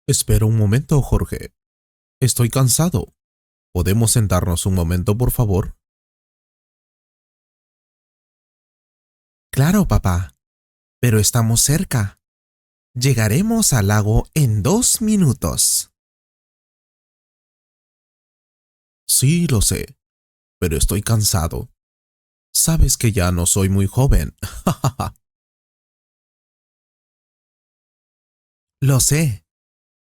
Espera un momento, Jorge. Estoy cansado. ¿Podemos sentarnos un momento, por favor? Claro, papá, pero estamos cerca. Llegaremos al lago en 2 minutos. Sí, lo sé, pero estoy cansado. Sabes que ya no soy muy joven. Lo sé.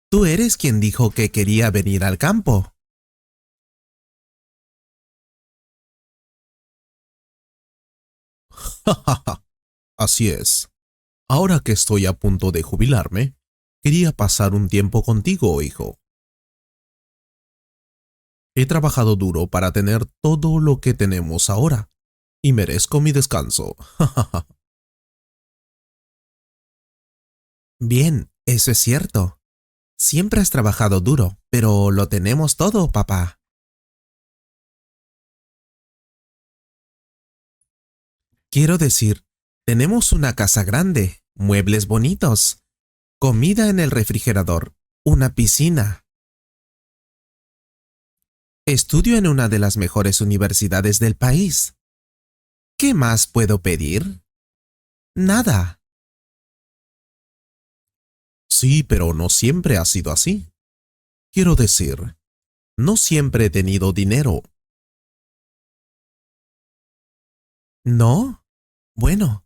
Tú eres quien dijo que quería venir al campo. Así es. Ahora que estoy a punto de jubilarme, quería pasar un tiempo contigo, hijo. He trabajado duro para tener todo lo que tenemos ahora y merezco mi descanso. Bien, eso es cierto. Siempre has trabajado duro, pero lo tenemos todo, papá. Quiero decir, tenemos una casa grande, muebles bonitos, comida en el refrigerador, una piscina. Estudio en una de las mejores universidades del país. ¿Qué más puedo pedir? Nada. Sí, pero no siempre ha sido así. Quiero decir, no siempre he tenido dinero. ¿No? Bueno,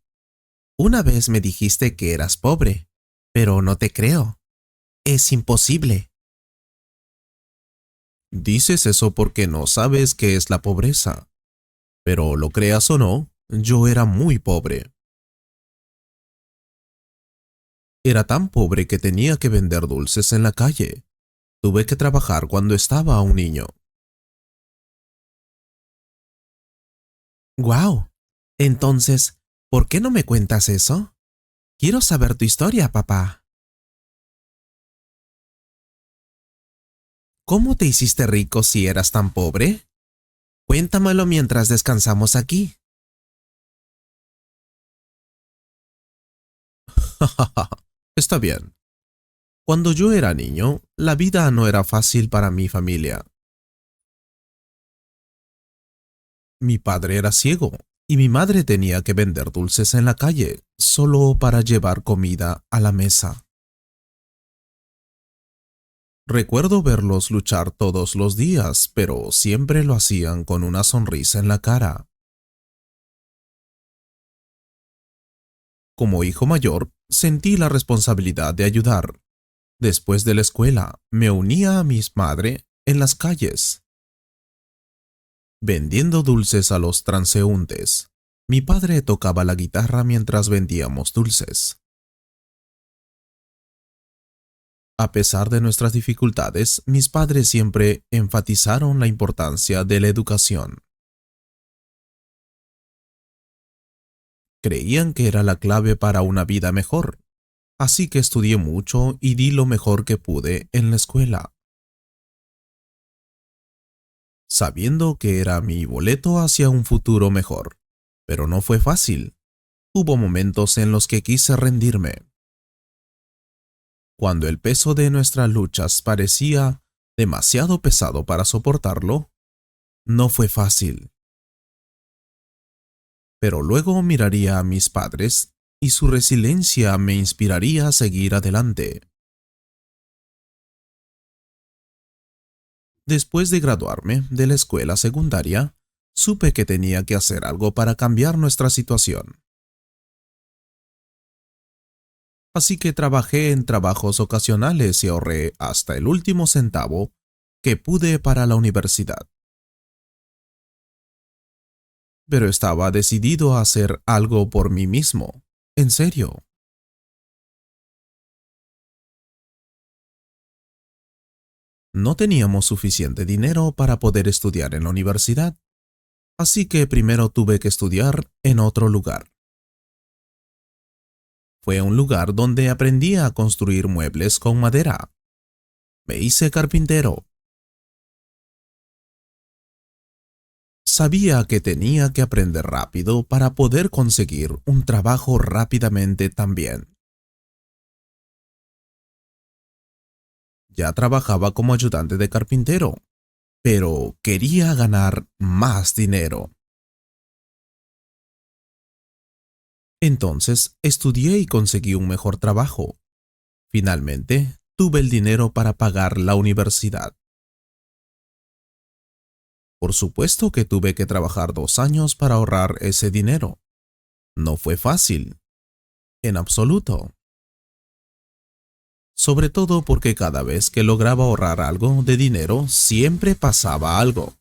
una vez me dijiste que eras pobre, pero no te creo. Es imposible. Dices eso porque no sabes qué es la pobreza. Pero lo creas o no, yo era muy pobre. Era tan pobre que tenía que vender dulces en la calle. Tuve que trabajar cuando estaba un niño. ¡Guau! Entonces, ¿por qué no me cuentas eso? Quiero saber tu historia, papá. ¿Cómo te hiciste rico si eras tan pobre? Cuéntamelo mientras descansamos aquí. Está bien. Cuando yo era niño, la vida no era fácil para mi familia. Mi padre era ciego y mi madre tenía que vender dulces en la calle solo para llevar comida a la mesa. Recuerdo verlos luchar todos los días, pero siempre lo hacían con una sonrisa en la cara. Como hijo mayor, sentí la responsabilidad de ayudar. Después de la escuela, me unía a mi madre en las calles, vendiendo dulces a los transeúntes. Mi padre tocaba la guitarra mientras vendíamos dulces. A pesar de nuestras dificultades, mis padres siempre enfatizaron la importancia de la educación. Creían que era la clave para una vida mejor, así que estudié mucho y di lo mejor que pude en la escuela, sabiendo que era mi boleto hacia un futuro mejor. Pero no fue fácil. Hubo momentos en los que quise rendirme. Cuando el peso de nuestras luchas parecía demasiado pesado para soportarlo, no fue fácil. Pero luego miraría a mis padres y su resiliencia me inspiraría a seguir adelante. Después de graduarme de la escuela secundaria, supe que tenía que hacer algo para cambiar nuestra situación. Así que trabajé en trabajos ocasionales y ahorré hasta el último centavo que pude para la universidad. Pero estaba decidido a hacer algo por mí mismo. En serio. No teníamos suficiente dinero para poder estudiar en la universidad, así que primero tuve que estudiar en otro lugar. Fue un lugar donde aprendí a construir muebles con madera. Me hice carpintero. Sabía que tenía que aprender rápido para poder conseguir un trabajo rápidamente también. Ya trabajaba como ayudante de carpintero, pero quería ganar más dinero. Entonces estudié y conseguí un mejor trabajo. Finalmente, tuve el dinero para pagar la universidad. Por supuesto que tuve que trabajar 2 años para ahorrar ese dinero. No fue fácil, en absoluto. Sobre todo porque cada vez que lograba ahorrar algo de dinero, siempre pasaba algo.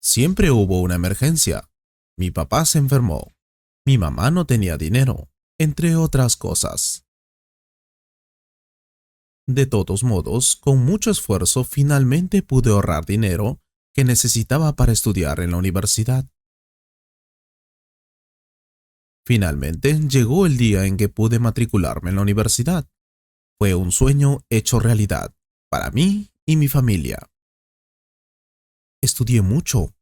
Siempre hubo una emergencia. Mi papá se enfermó. Mi mamá no tenía dinero, entre otras cosas. De todos modos, con mucho esfuerzo finalmente pude ahorrar dinero que necesitaba para estudiar en la universidad. Finalmente llegó el día en que pude matricularme en la universidad. Fue un sueño hecho realidad, para mí y mi familia. Estudié mucho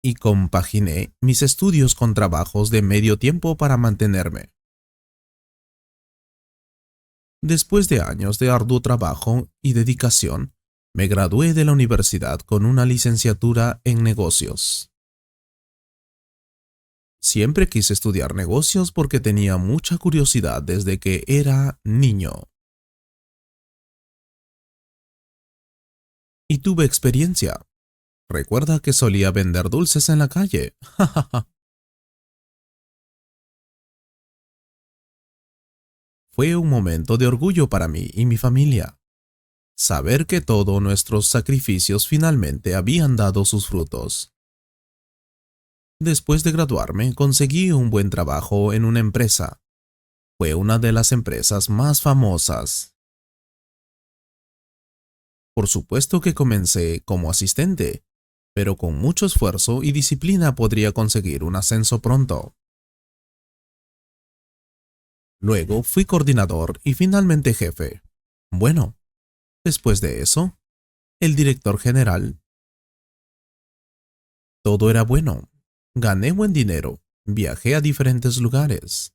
y compaginé mis estudios con trabajos de medio tiempo para mantenerme. Después de años de arduo trabajo y dedicación, me gradué de la universidad con una licenciatura en negocios. Siempre quise estudiar negocios porque tenía mucha curiosidad desde que era niño. Y tuve experiencia. Recuerda que solía vender dulces en la calle. Fue un momento de orgullo para mí y mi familia. Saber que todos nuestros sacrificios finalmente habían dado sus frutos. Después de graduarme, conseguí un buen trabajo en una empresa. Fue una de las empresas más famosas. Por supuesto que comencé como asistente, pero con mucho esfuerzo y disciplina podría conseguir un ascenso pronto. Luego fui coordinador y finalmente jefe. Bueno, después de eso, el director general. Todo era bueno. Gané buen dinero. Viajé a diferentes lugares.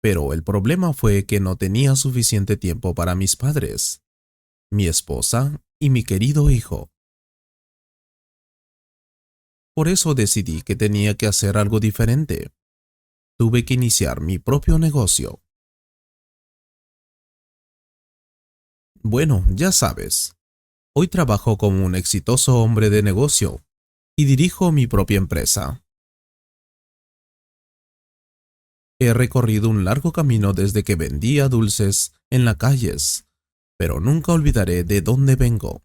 Pero el problema fue que no tenía suficiente tiempo para mis padres, mi esposa y mi querido hijo. Por eso decidí que tenía que hacer algo diferente. Tuve que iniciar mi propio negocio. Bueno, ya sabes, hoy trabajo como un exitoso hombre de negocio y dirijo mi propia empresa. He recorrido un largo camino desde que vendía dulces en las calles, pero nunca olvidaré de dónde vengo.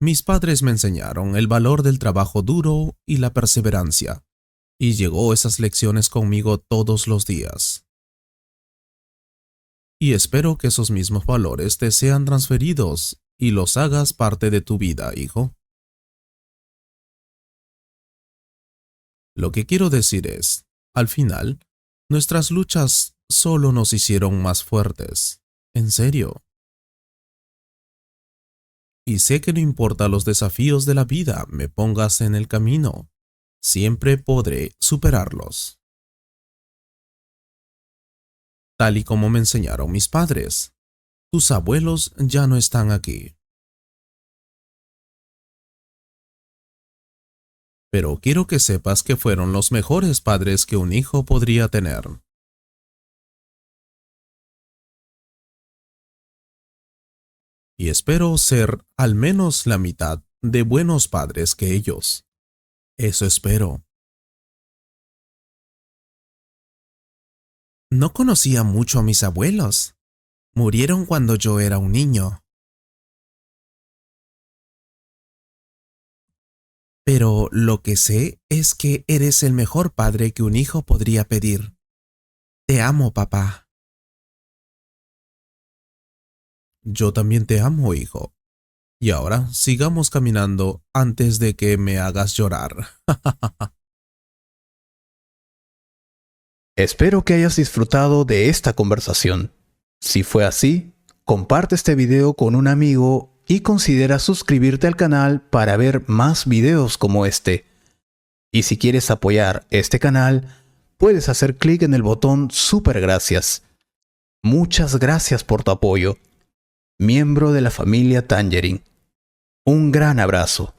Mis padres me enseñaron el valor del trabajo duro y la perseverancia, y llegó esas lecciones conmigo todos los días. Y espero que esos mismos valores te sean transferidos y los hagas parte de tu vida, hijo. Lo que quiero decir es, al final, nuestras luchas solo nos hicieron más fuertes. En serio. Y sé que no importa los desafíos de la vida me pongas en el camino, siempre podré superarlos. Tal y como me enseñaron mis padres. Tus abuelos ya no están aquí. Pero quiero que sepas que fueron los mejores padres que un hijo podría tener. Y espero ser al menos la mitad de buenos padres que ellos. Eso espero. No conocía mucho a mis abuelos. Murieron cuando yo era un niño. Pero lo que sé es que eres el mejor padre que un hijo podría pedir. Te amo, papá. Yo también te amo, hijo. Y ahora sigamos caminando antes de que me hagas llorar. Espero que hayas disfrutado de esta conversación. Si fue así, comparte este video con un amigo y considera suscribirte al canal para ver más videos como este. Y si quieres apoyar este canal, puedes hacer clic en el botón Super Gracias. Muchas gracias por tu apoyo. Miembro de la familia Tangerine. Un gran abrazo.